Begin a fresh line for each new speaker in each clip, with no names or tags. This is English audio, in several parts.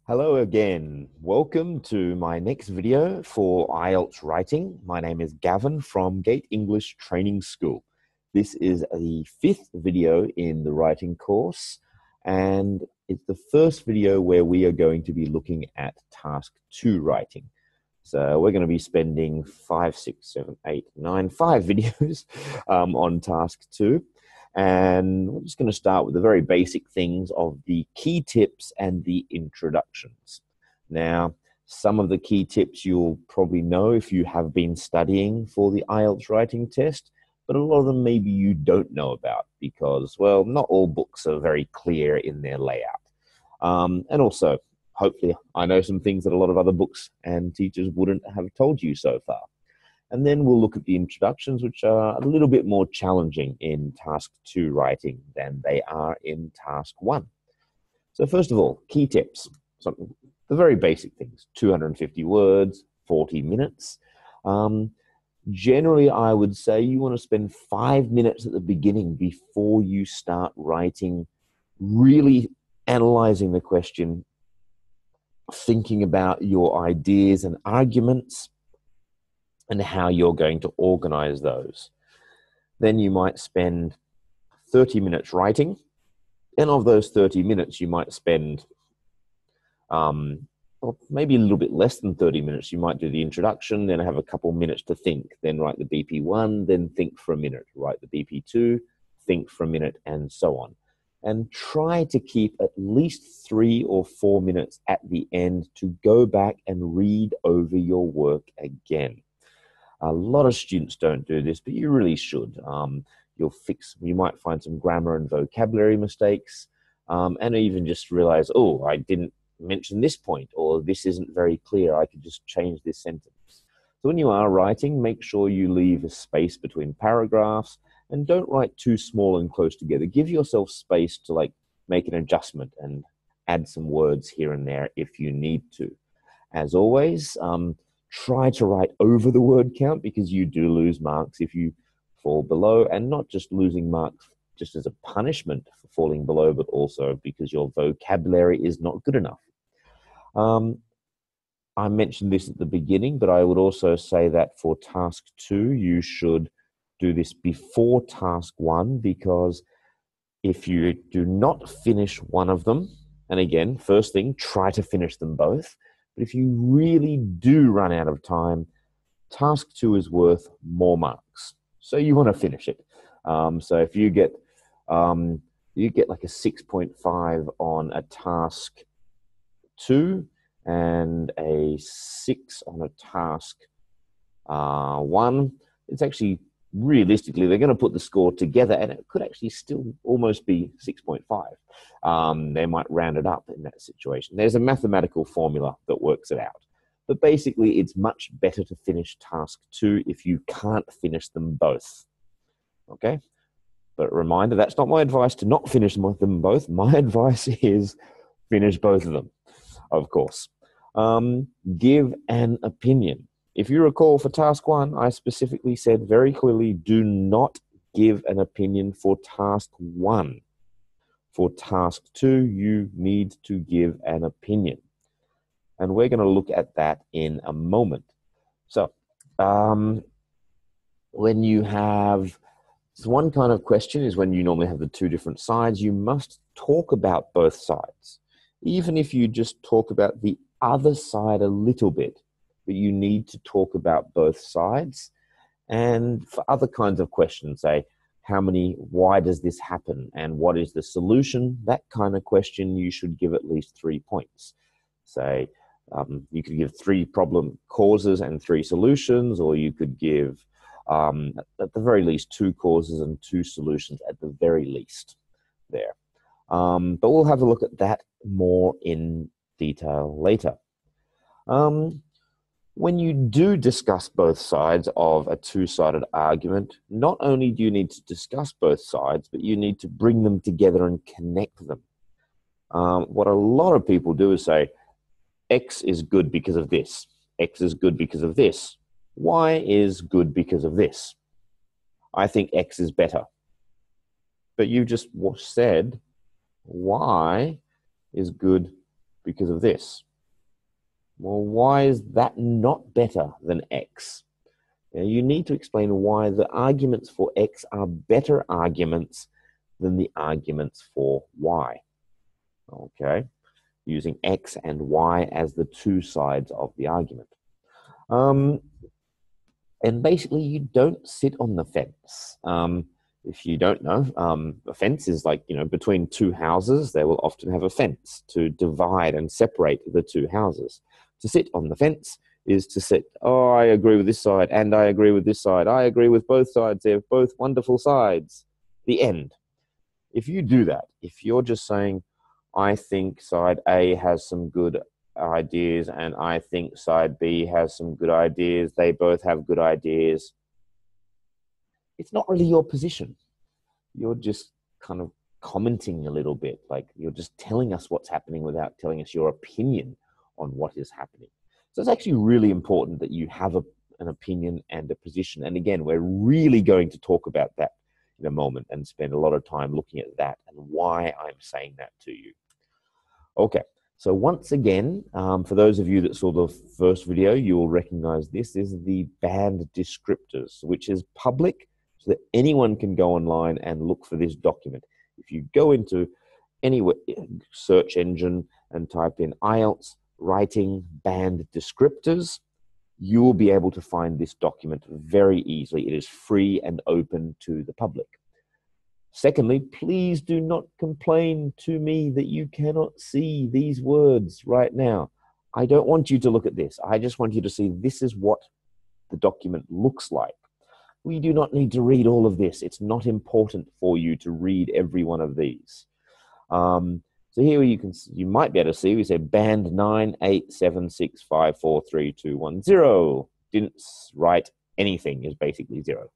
Hello again. Welcome to my next video for IELTS writing. My name is Gavin from Gate English Training School. This is the fifth video in the writing course, and it's the first video where we are going to be looking at task 2 writing. So we're going to be spending 5 videos on task 2. And we're just going to start with the very basic things of the key tips and the introductions. Now, some of the key tips you'll probably know if you have been studying for the IELTS writing test, but a lot of them maybe you don't know about because, well, not all books are very clear in their layout. And also, hopefully, I know some things that a lot of other books and teachers wouldn't have told you so far. And then we'll look at the introductions, which are a little bit more challenging in task 2 writing than they are in task 1. So first of all, key tips. The very basic things, 250 words, 40 minutes. Generally, I would say you want to spend 5 minutes at the beginning before you start writing, really analyzing the question, thinking about your ideas and arguments, and how you're going to organize those. Then you might spend 30 minutes writing, and of those 30 minutes, you might spend maybe a little bit less than 30 minutes. You might do the introduction, then have a couple minutes to think, then write the BP1, then think for a minute, write the BP2, think for a minute, and so on. And try to keep at least 3 or 4 minutes at the end to go back and read over your work again. A lot of students don't do this, but you really should. You might find some grammar and vocabulary mistakes, and even just realize, oh, I didn't mention this point, or this isn't very clear. I could just change this sentence. So when you are writing, make sure you leave a space between paragraphs and don't write too small and close together. Give yourself space to make an adjustment and add some words here and there if you need to. As always, try to write over the word count because you do lose marks if you fall below, and not just losing marks just as a punishment for falling below, but also because your vocabulary is not good enough. I mentioned this at the beginning, but I would also say that for task 2, you should do this before task 1, because if you do not finish one of them, and again, first thing, try to finish them both. But if you really do run out of time, task 2 is worth more marks. So you want to finish it. So if you get like a 6.5 on a task 2 and a 6 on a task 1, it's actually realistically, they're going to put the score together and it could actually still almost be 6.5. They might round it up in that situation. There's a mathematical formula that works it out. But basically, it's much better to finish task 2 if you can't finish them both. Okay? But reminder, that's not my advice to not finish them both. My advice is finish both of them, of course. Give an opinion. If you recall, for task 1, I specifically said very clearly, do not give an opinion for task 1. For task 2, you need to give an opinion. And we're going to look at that in a moment. So, when you have one kind of question is when you normally have the 2 different sides, you must talk about both sides. Even if you just talk about the other side a little bit, but you need to talk about both sides. And for other kinds of questions, say, why does this happen? And what is the solution? That kind of question, you should give at least 3 points. Say, you could give 3 problem causes and 3 solutions, or you could give, at the very least, 2 causes and 2 solutions at the very least there. But we'll have a look at that more in detail later. When you do discuss both sides of a 2-sided argument, not only do you need to discuss both sides, but you need to bring them together and connect them. What a lot of people do is say, X is good because of this. X is good because of this. Y is good because of this. I think X is better. But you just said Y is good because of this. Well, why is that not better than X? You need to explain why the arguments for X are better arguments than the arguments for Y. Okay, using X and Y as the two sides of the argument. And basically, you don't sit on the fence. If you don't know, a fence is like, between two houses, they will often have a fence to divide and separate the two houses. To sit on the fence is to sit, oh, I agree with this side, and I agree with this side. I agree with both sides. They're both wonderful sides. The end. If you do that, if you're just saying, I think side A has some good ideas, and I think side B has some good ideas, they both have good ideas, it's not really your position. You're just kind of commenting a little bit, like you're just telling us what's happening without telling us your opinion on what is happening. So it's actually really important that you have an opinion and a position. And again, we're really going to talk about that in a moment and spend a lot of time looking at that and why I'm saying that to you. Okay, so once again, for those of you that saw the first video, you will recognize this is the banned descriptors, which is public so that anyone can go online and look for this document. If you go into any search engine and type in IELTS Writing Banned Descriptors, you will be able to find this document very easily. It is free and open to the public. Secondly, please do not complain to me that you cannot see these words right now. I don't want you to look at this. I just want you to see this is what the document looks like. We do not need to read all of this. It's not important for you to read every one of these. So here you might be able to see, we say band 987654321. Didn't write anything, is basically 0.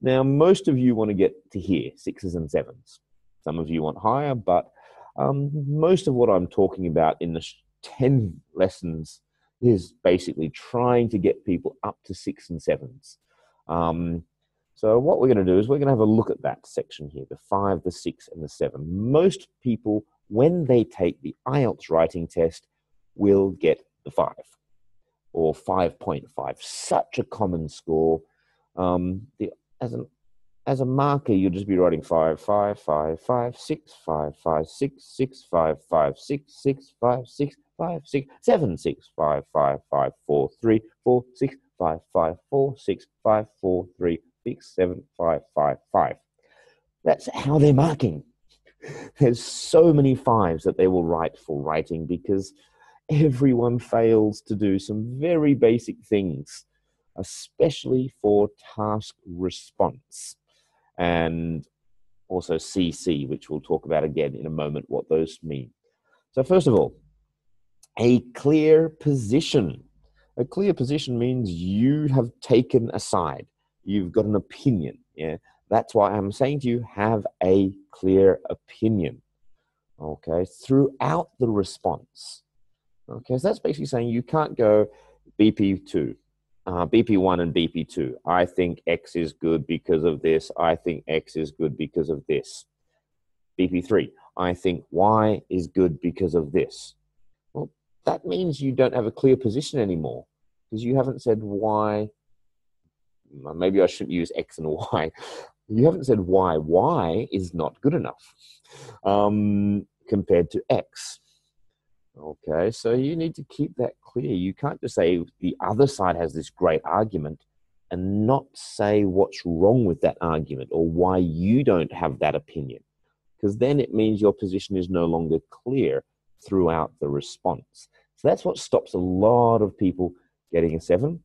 Now, most of you want to get to here, 6s and 7s. Some of you want higher, but most of what I'm talking about in the 10 lessons is basically trying to get people up to 6s and 7s. So what we're going to do is we're going to have a look at that section here, the 5, the 6, and the 7. Most people, when they take the IELTS writing test, will get the 5 or 5.5. Such a common score. As a marker, you'll just be writing 5, 5, 5, 5, 6, 5, 5, 6, 6, 5, 5, 6, 6, 5, 6, 5, 6, 7, 6, 5, 5, 5, 4, 3, 4, 6, 5, 5, 4, 6, 5, 4, 3, 6, 7, 5, 5, 5. That's how they're marking. There's so many 5s that they will write for writing because everyone fails to do some very basic things, especially for task response and also CC, which we'll talk about again in a moment, what those mean. So first of all, a clear position. A clear position means you have taken a side. You've got an opinion. Yeah, that's why I'm saying to you, have a clear opinion. Okay, throughout the response. Okay, so that's basically saying you can't go BP2, BP1 and BP2. I think X is good because of this. I think X is good because of this. BP3, I think Y is good because of this. Well, that means you don't have a clear position anymore because you haven't said Y. Maybe I shouldn't use X and Y. You haven't said Y. Y is not good enough compared to X. Okay, so you need to keep that clear. You can't just say the other side has this great argument and not say what's wrong with that argument or why you don't have that opinion, because then it means your position is no longer clear throughout the response. So that's what stops a lot of people getting a 7.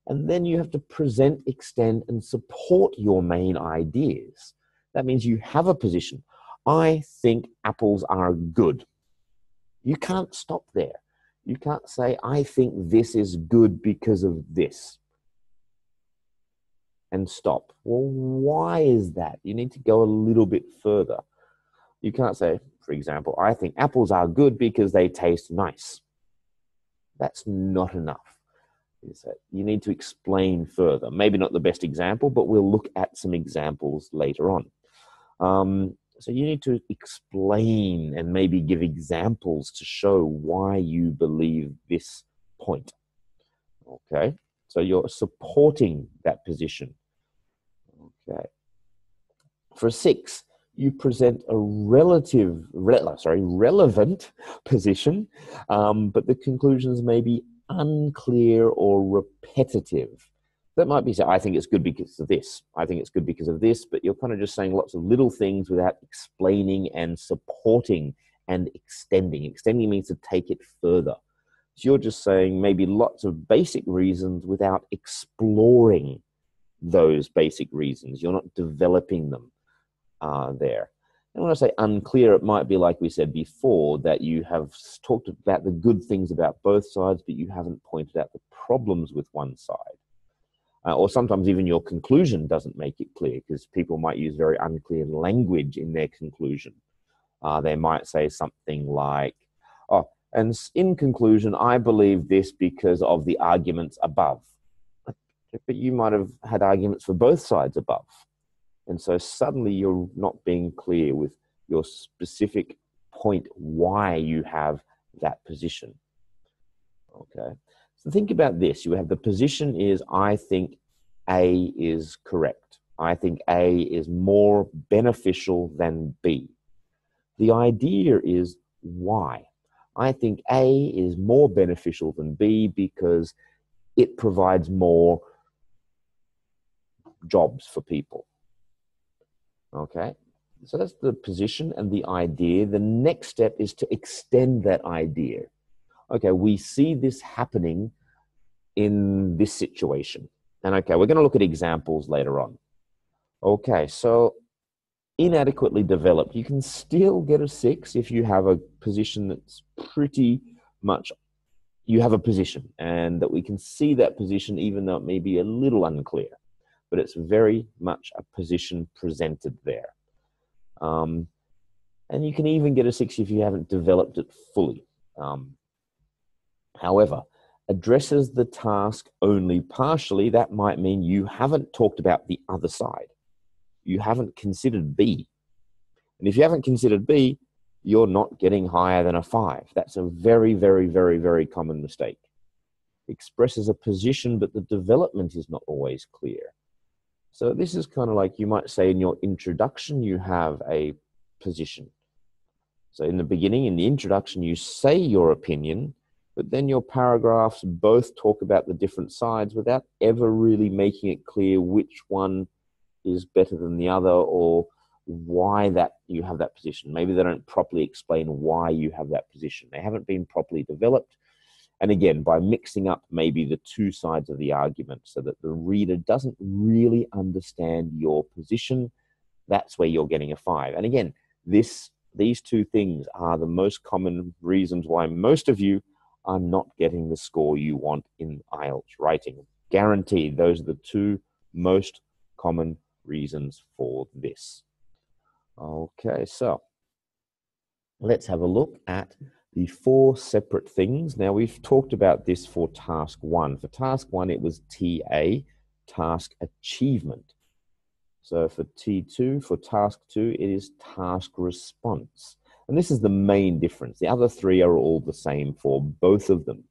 And then you have to present, extend, and support your main ideas. That means you have a position. I think apples are good. You can't stop there. You can't say, I think this is good because of this, and stop. Well, why is that? You need to go a little bit further. You can't say, for example, I think apples are good because they taste nice. That's not enough. You need to explain further. Maybe not the best example, but we'll look at some examples later on. So you need to explain and maybe give examples to show why you believe this point. Okay, so you're supporting that position. Okay. For a 6, you present a relevant position, but the conclusions may be unclear or repetitive. That might be, so I think it's good because of this. I think it's good because of this, but you're kind of just saying lots of little things without explaining and supporting and extending. Extending means to take it further. So you're just saying maybe lots of basic reasons without exploring those basic reasons. You're not developing them there. And when I say unclear, it might be like we said before, that you have talked about the good things about both sides, but you haven't pointed out the problems with one side. Or sometimes even your conclusion doesn't make it clear, because people might use very unclear language in their conclusion. They might say something like, oh, and in conclusion, I believe this because of the arguments above. But you might have had arguments for both sides above. And so suddenly you're not being clear with your specific point why you have that position. Okay. So think about this. You have the position is, I think A is correct. I think A is more beneficial than B. The idea is why. I think A is more beneficial than B because it provides more jobs for people. Okay, so that's the position and the idea. The next step is to extend that idea. Okay, we see this happening in this situation. And okay, we're going to look at examples later on. Okay, so inadequately developed, you can still get a 6 if you have a position that's pretty much, you have a position and that we can see that position even though it may be a little unclear, but it's very much a position presented there. And you can even get a 6 if you haven't developed it fully. However, addresses the task only partially, that might mean you haven't talked about the other side. You haven't considered B. And if you haven't considered B, you're not getting higher than a 5. That's a very, very, very, very common mistake. Expresses a position, but the development is not always clear. So this is kind of like, you might say in your introduction, you have a position. So in the beginning, in the introduction, you say your opinion, but then your paragraphs both talk about the different sides without ever really making it clear which one is better than the other or why that you have that position. Maybe they don't properly explain why you have that position. They haven't been properly developed. And again, by mixing up maybe the two sides of the argument so that the reader doesn't really understand your position, that's where you're getting a 5. And again, these two things are the most common reasons why most of you are not getting the score you want in IELTS writing. Guaranteed, those are the two most common reasons for this. Okay, so let's have a look at the 4 separate things. Now, we've talked about this for task 1. For task 1, it was TA, task achievement. So for T2, for task 2, it is task response. And this is the main difference. The other 3 are all the same for both of them.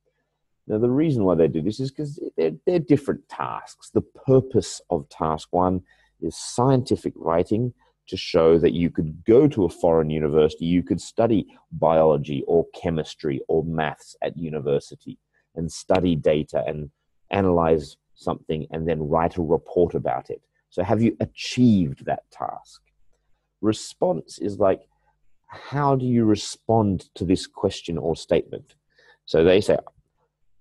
Now, the reason why they do this is because they're different tasks. The purpose of task 1 is scientific writing, to show that you could go to a foreign university, you could study biology or chemistry or maths at university and study data and analyze something and then write a report about it. So have you achieved that task? Response is like, how do you respond to this question or statement? So they say,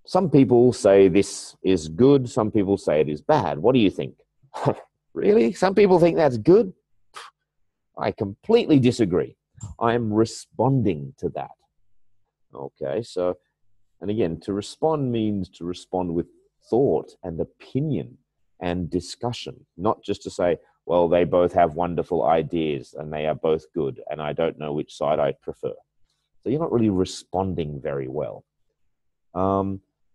some people say this is good, some people say it is bad. What do you think? Really? Some people think that's good? I completely disagree. I'm responding to that. Okay, so, and again, to respond means to respond with thought and opinion and discussion, not just to say, well, they both have wonderful ideas and they are both good and I don't know which side I prefer. So you're not really responding very well.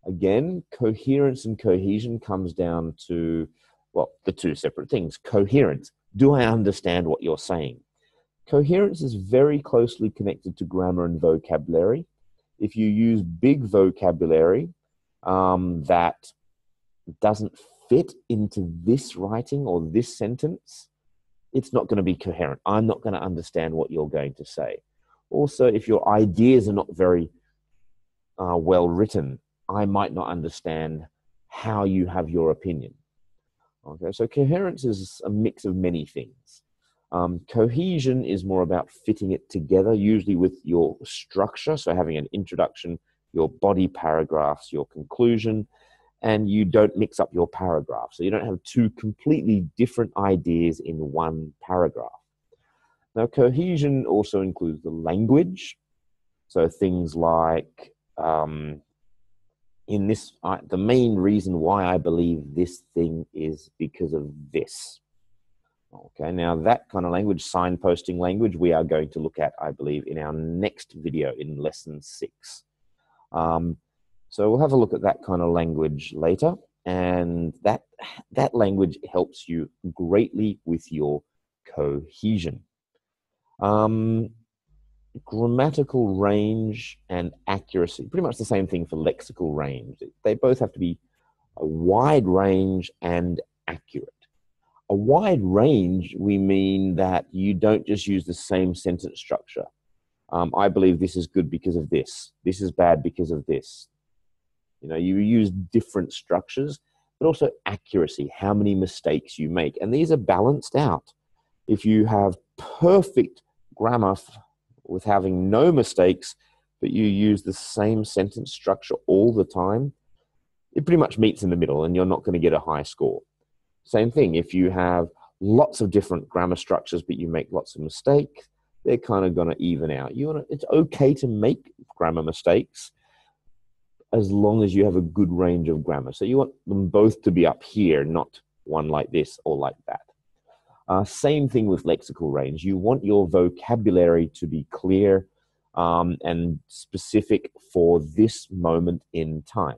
Again, coherence and cohesion comes down to, well, the two separate things. Coherence. Do I understand what you're saying? Coherence is very closely connected to grammar and vocabulary. If you use big vocabulary that doesn't fit into this writing or this sentence, it's not going to be coherent. I'm not going to understand what you're going to say. Also, if your ideas are not very well written, I might not understand how you have your opinion. Okay, so coherence is a mix of many things. Cohesion is more about fitting it together, usually with your structure, so having an introduction, your body paragraphs, your conclusion, and you don't mix up your paragraph. So you don't have two completely different ideas in one paragraph. Now, cohesion also includes the language. So things like, in this, the main reason why I believe this thing is because of this. Okay, now that kind of language, signposting language, we are going to look at, I believe, in our next video in lesson 6. So we'll have a look at that kind of language later, and that language helps you greatly with your cohesion. Grammatical range and accuracy, pretty much the same thing for lexical range. They both have to be a wide range and accurate. A wide range, we mean that you don't just use the same sentence structure. I believe this is good because of this. This is bad because of this. You know, you use different structures, but also accuracy, how many mistakes you make. And these are balanced out. If you have perfect grammar with having no mistakes, but you use the same sentence structure all the time, it pretty much meets in the middle and you're not going to get a high score. Same thing, if you have lots of different grammar structures, but you make lots of mistakes, they're kind of going to even out. It's okay to make grammar mistakes as long as you have a good range of grammar. So you want them both to be up here, not one like this or like that. Same thing with lexical range. You want your vocabulary to be clear and specific for this moment in time.